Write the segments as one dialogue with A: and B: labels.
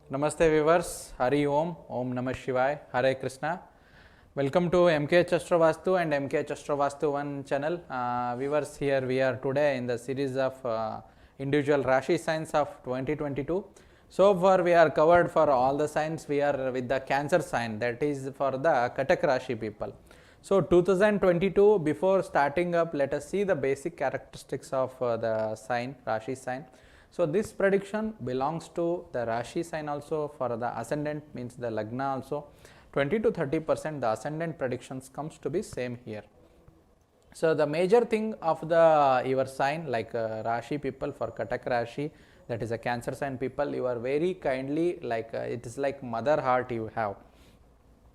A: Namaste viewers, Hari Om, Om Namah Shivaya, Hare Krishna. Welcome to MKH Astrovastu and MKH Astrovastu 1 channel. Viewers, here we are today in the series of individual Rashi signs of 2022. So far we are covered for all the signs. We are with the Cancer sign, that is for the Katak Rashi people. So 2022, before starting up, let us see the basic characteristics of the sign, Rashi sign. So this prediction belongs to the Rashi sign also. For the ascendant means the Lagna also. 20 to 30% the ascendant predictions comes to be same here. So the major thing of the your sign, like Rashi people, for Katak Rashi, that is a Cancer sign people, you are very kindly, like it is like mother heart you have.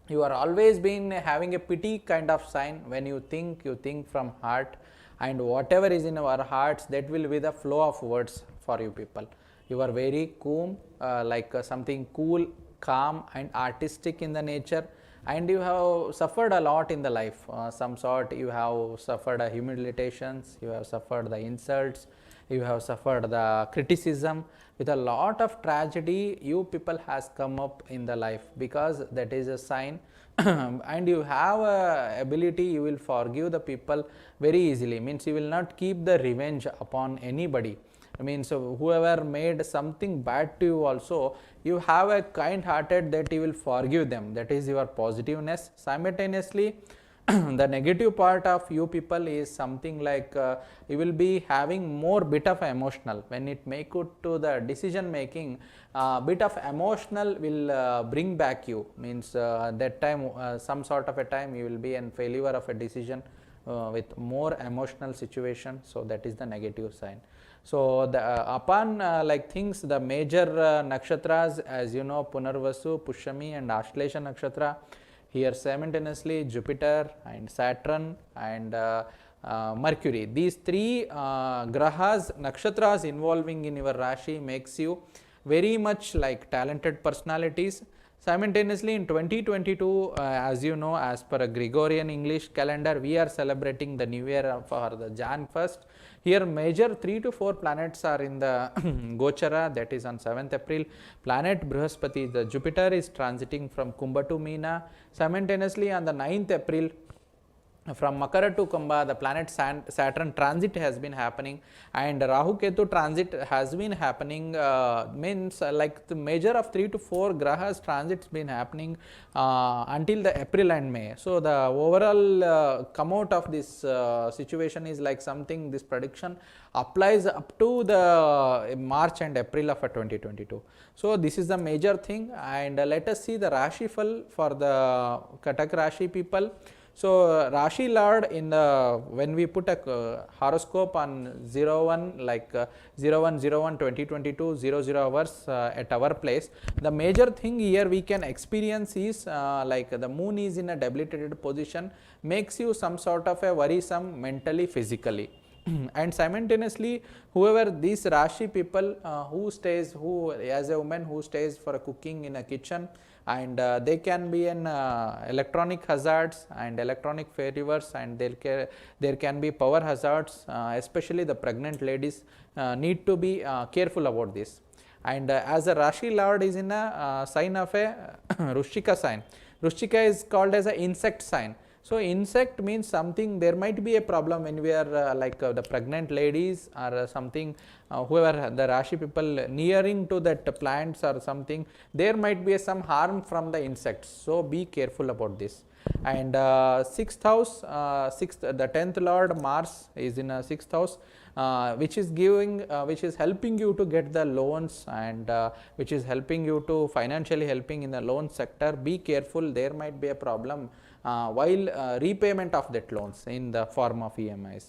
A: You are always been having a pity kind of sign. When you think from heart, and whatever is in our hearts, that will be the flow of words for you people. You are very cool, something cool, calm and artistic in the nature, and you have suffered a lot in the life. Some sort you have suffered humiliations, you have suffered the insults, you have suffered the criticism. With a lot of tragedy, you people has come up in the life, because that is a sign. And you have a ability, you will forgive the people very easily, means you will not keep the revenge upon anybody. Means whoever made something bad to you also, you have a kind hearted that you will forgive them. That is your positiveness. Simultaneously, the negative part of you people is something like you will be having more bit of emotional. When it make it to the decision making, bit of emotional will bring back you. Means that time, some sort of a time you will be in failure of a decision with more emotional situation. So that is the negative sign. So the upon like things, the major nakshatras, as you know, Punarvasu, Pushyami and Ashlesha nakshatra. Here simultaneously Jupiter and Saturn and Mercury. These three grahas, nakshatras involving in your Rashi makes you very much like talented personalities. Simultaneously in 2022, as you know, as per a Gregorian English calendar, we are celebrating the new year for the Jan 1st. Here major 3 to 4 planets are in the Gochara, that is on 7th April. Planet Brihaspati, the Jupiter, is transiting from Kumbha to Meena. Simultaneously on the 9th April, from Makara to Kumbha, the planet Saturn transit has been happening, and Rahu Ketu transit has been happening. Means like the major of 3 to 4 grahas transits been happening until the April and May. So the overall come out of this situation is like something, this prediction applies up to the March and April of 2022. So this is the major thing, and let us see the Rashifal for the Katak Rashi people. So Rashi Lord, in the when we put a horoscope on 01 like 01/01/2022 00 hours at our place, the major thing here we can experience is like the moon is in a debilitated position, makes you some sort of a worrisome mentally, physically. And simultaneously, whoever these Rashi people who as a woman who stays for cooking in a kitchen, and they can be in electronic hazards and electronic failures, and there can be power hazards, especially the pregnant ladies need to be careful about this. And as a Rashi Lord is in a sign of a Rushika sign. Rushika is called as an insect sign. So insect means something, there might be a problem when we are the pregnant ladies or something, whoever the Rashi people nearing to that plants or something, there might be some harm from the insects. So be careful about this. And 6th house, the 10th Lord Mars is in a 6th house, which is giving, which is helping you to get the loans, and which is helping you to financially helping in the loan sector. Be careful, there might be a problem while repayment of that loans in the form of EMIs.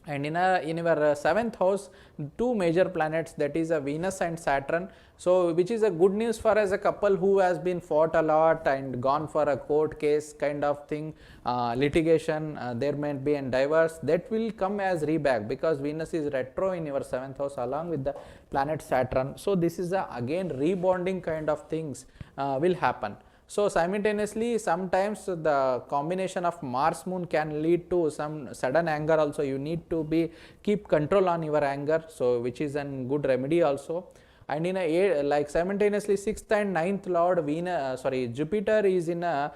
A: And in our 7th house, two major planets, that is a Venus and Saturn. So which is a good news for as a couple who has been fought a lot and gone for a court case kind of thing, litigation, there might be a divorce, that will come as reback, because Venus is retro in your 7th house along with the planet Saturn. So this is again rebonding kind of things will happen. So simultaneously, sometimes the combination of Mars Moon can lead to some sudden anger also. You need to keep control on your anger, so which is a good remedy also. and in like simultaneously sixth and ninth lord Venus, Jupiter is in a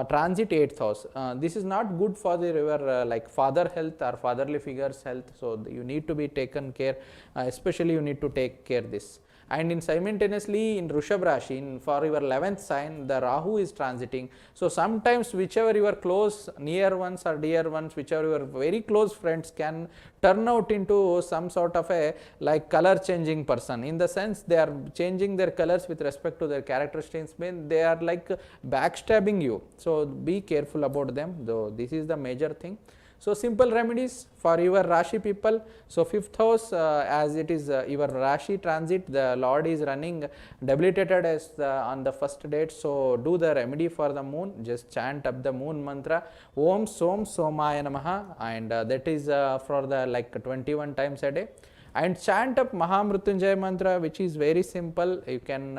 A: transit 8th house. This is not good for your like father health or fatherly figures health, so you need to be taken care, especially you need to take care this. And in simultaneously in Rishabh Rashi, for your 11th sign, the Rahu is transiting. So sometimes whichever your close near ones or dear ones, whichever your very close friends can turn out into some sort of a like color changing person, in the sense they are changing their colors with respect to their characteristics, mean they are like backstabbing you. So be careful about them, though this is the major thing. So simple remedies for your Rashi people. So 5th house, as it is your Rashi transit, the Lord is running debilitated as on the first date. So do the remedy for the moon, just chant up the moon mantra, Om Som Somaya Namaha, and that is for the like 21 times a day. And chant up Mahamrutyunjaya mantra, which is very simple. You can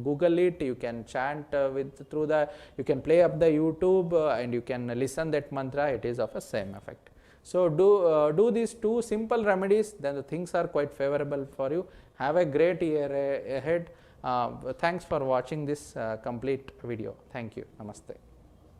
A: Google it, you can chant you can play up the YouTube and you can listen that mantra, it is of a same effect. So do these two simple remedies, then the things are quite favorable for you. Have a great year ahead. Thanks for watching this complete video. Thank you. Namaste.